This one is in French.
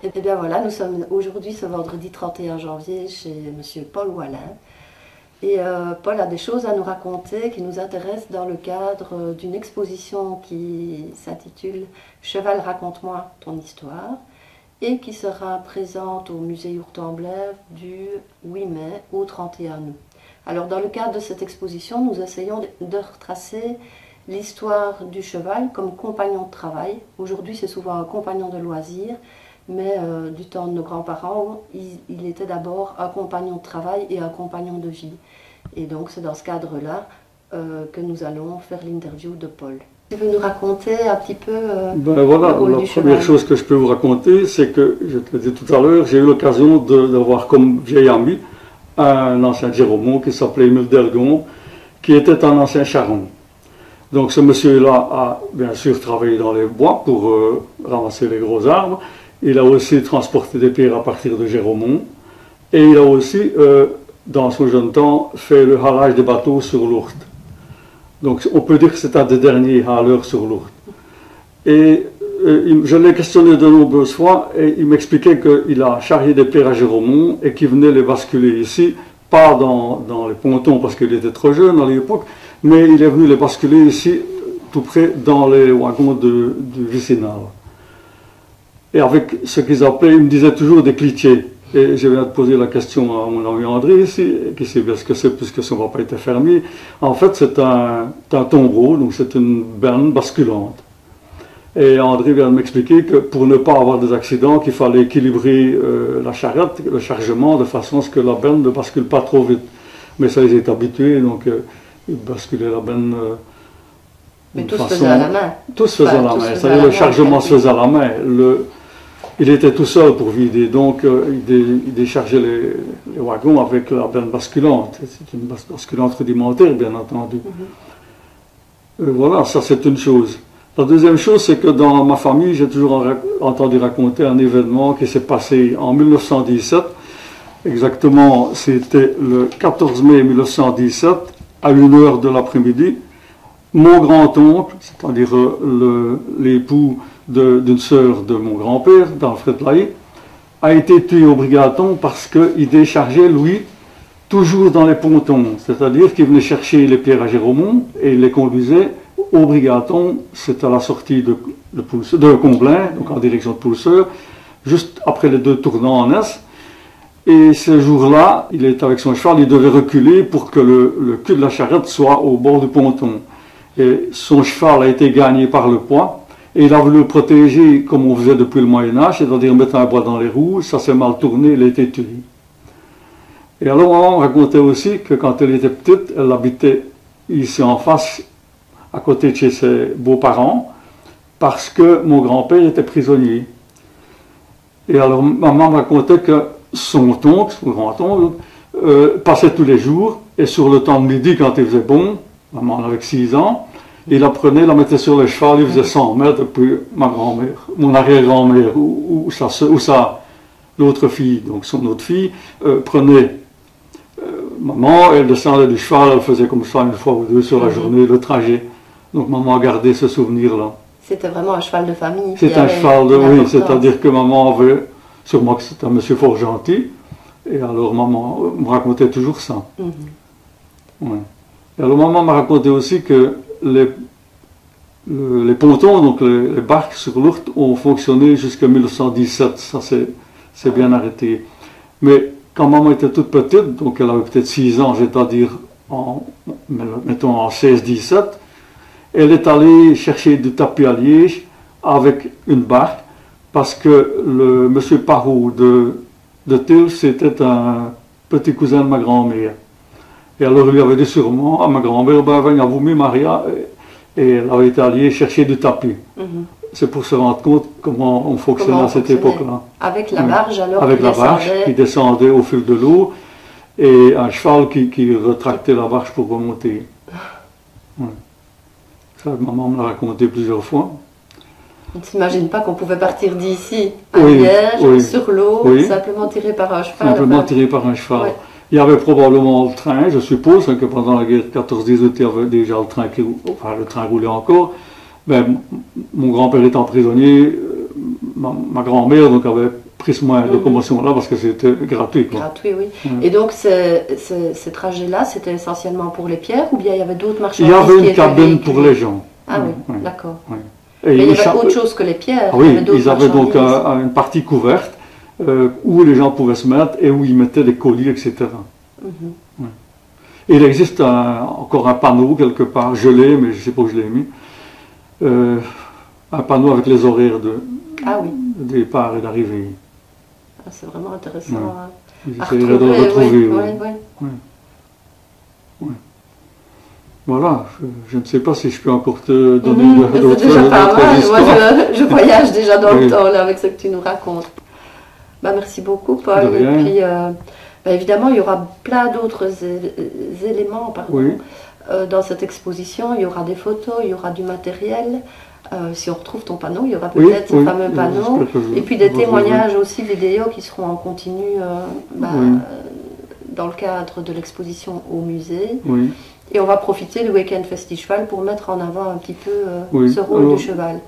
Et bien voilà, nous sommes aujourd'hui ce vendredi 31 janvier chez monsieur Paul Wallin. Et Paul a des choses à nous raconter qui nous intéressent dans le cadre d'une exposition qui s'intitule « Cheval, raconte-moi ton histoire » et qui sera présente au musée Hurtemblève du 8 mai au 31 août. Alors dans le cadre de cette exposition, nous essayons de retracer l'histoire du cheval comme compagnon de travail. Aujourd'hui, c'est souvent un compagnon de loisirs, mais du temps de nos grands-parents, il était d'abord un compagnon de travail et un compagnon de vie. Et donc, c'est dans ce cadre-là que nous allons faire l'interview de Paul. Tu veux nous raconter un petit peu voilà, la première chose que je peux vous raconter, c'est que, je te l'ai dit tout à l'heure, j'ai eu l'occasion d'avoir comme vieil ami un ancien Géromont qui s'appelait Émile Delgon, qui était un ancien charron. Donc ce monsieur-là a bien sûr travaillé dans les bois pour ramasser les gros arbres. Il a aussi transporté des pierres à partir de Géromont. Et il a aussi, dans son jeune temps, fait le halage des bateaux sur l'Ourthe. Donc on peut dire que c'est un des derniers haleurs sur l'Ourthe. Et je l'ai questionné de nombreuses fois et il m'expliquait qu'il a charrié des pierres à Géromont et qu'il venait les basculer ici, pas dans les pontons parce qu'il était trop jeune à l'époque, mais il est venu les basculer ici, tout près, dans les wagons du vicinal. Et avec ce qu'ils appelaient, il me disait toujours des clitiers. Et je viens de poser la question à mon ami André ici, qui sait bien ce que c'est puisque son papa était fermier. En fait, c'est un tombereau, donc c'est une benne basculante. Et André vient de m'expliquer que pour ne pas avoir des accidents, qu'il fallait équilibrer la charrette, le chargement, de façon à ce que la benne ne bascule pas trop vite. Mais ça, ils étaient habitués, donc ils basculaient la benne. Mais tout se faisait à la main. Tout se faisait à la main, c'est-à-dire le chargement se faisait à la main. Il était tout seul pour vider, donc il déchargeait les wagons avec la benne basculante. C'est une basculante rudimentaire, bien entendu. Voilà, ça c'est une chose. La deuxième chose, c'est que dans ma famille, j'ai toujours entendu raconter un événement qui s'est passé en 1917. Exactement, c'était le 14 mai 1917, à 1h de l'après-midi. Mon grand-oncle, c'est-à-dire l'époux d'une sœur de mon grand-père, d'Alfred Laï, a été tué au brigaton parce qu'il déchargeait, lui, toujours dans les pontons. C'est-à-dire qu'il venait chercher les pierres à Géromont et il les conduisait au brigaton, c'est à la sortie de Comblain, donc en direction de Poulseur, juste après les deux tournants en est. Et ce jour-là, il était avec son cheval, il devait reculer pour que le cul de la charrette soit au bord du ponton. Et son cheval a été gagné par le poids. Et il a voulu le protéger comme on faisait depuis le Moyen-Âge, c'est-à-dire mettre un bois dans les roues, ça s'est mal tourné, il a été tué. Et alors, maman racontait aussi que quand elle était petite, elle habitait ici en face, à côté de chez ses beaux-parents, parce que mon grand-père était prisonnier. Et alors, maman racontait que son oncle, son grand-oncle, passait tous les jours, et sur le temps de midi, quand il faisait bon, maman avait 6 ans, il la prenait, la mettait sur le cheval, il faisait 100 mètres, et puis ma grand-mère, mon arrière-grand-mère, ou l'autre fille, donc son autre fille, prenait maman, elle descendait du cheval, elle faisait comme ça une fois ou deux sur la journée, le trajet. Donc maman a gardé ce souvenir-là. C'était vraiment un cheval de famille. C'est un cheval de, oui, c'est-à-dire que maman avait, sûrement que c'était un monsieur fort gentil, et alors maman me racontait toujours ça. Ouais. Et alors maman m'a raconté aussi que les pontons, donc les barques sur l'Ourthe, ont fonctionné jusqu'en 1917, ça c'est bien arrêté. Mais quand maman était toute petite, donc elle avait peut-être 6 ans, c'est-à-dire mettons en 16-17, elle est allée chercher du tapis à liège avec une barque, parce que le monsieur Parot de Tils, c'était un petit cousin de ma grand-mère. Et alors il lui avait dit sûrement à ma grand-mère, ben viens vous mis Maria, et elle avait été allée chercher du tapis. C'est pour se rendre compte comment on fonctionnait à cette époque-là. Avec la barge alors? Avec la barge qui descendait au fil de l'eau, et un cheval qui retractait la barge pour remonter. Ouais. Ça, maman me l'a raconté plusieurs fois. On ne s'imagine pas qu'on pouvait partir d'ici à Liège, sur l'eau, simplement tiré par un cheval. Simplement tiré par un cheval. Ouais. Il y avait probablement le train, je suppose, que pendant la guerre 14-18, il y avait déjà le train le train roulait encore. Ben, mon grand-père étant prisonnier, ma grand-mère donc avait pris ce moyen de locomotion-là parce que c'était gratuit, quoi. Gratuit, oui. Et donc, ces trajets-là, c'était essentiellement pour les pierres ou bien il y avait d'autres marchandises? Il y avait une cabine pour les gens. Ah oui, d'accord. Oui. Mais il y avait autre chose que les pierres. Ah oui, ils avaient donc une partie couverte où les gens pouvaient se mettre et où ils mettaient des colis, etc. Oui. Et il existe encore un panneau quelque part, je l'ai, mais je ne sais pas où je l'ai mis, un panneau avec les horaires de départ et d'arrivée. Ah, c'est vraiment intéressant. J'essaierai de le retrouver. Oui. Voilà, je ne sais pas si je peux encore te donner d'autres C'est déjà pas mal. histoires. Moi, je voyage déjà dans le temps là, avec ce que tu nous racontes. Bah, merci beaucoup, Paul. Et puis, évidemment, il y aura plein d'autres éléments dans cette exposition. Il y aura des photos, il y aura du matériel. Si on retrouve ton panneau, il y aura peut-être ce fameux panneau. Et puis des témoignages aussi vidéo qui seront en continu dans le cadre de l'exposition au musée. Et on va profiter du Week-end Festival pour mettre en avant un petit peu ce rôle du cheval.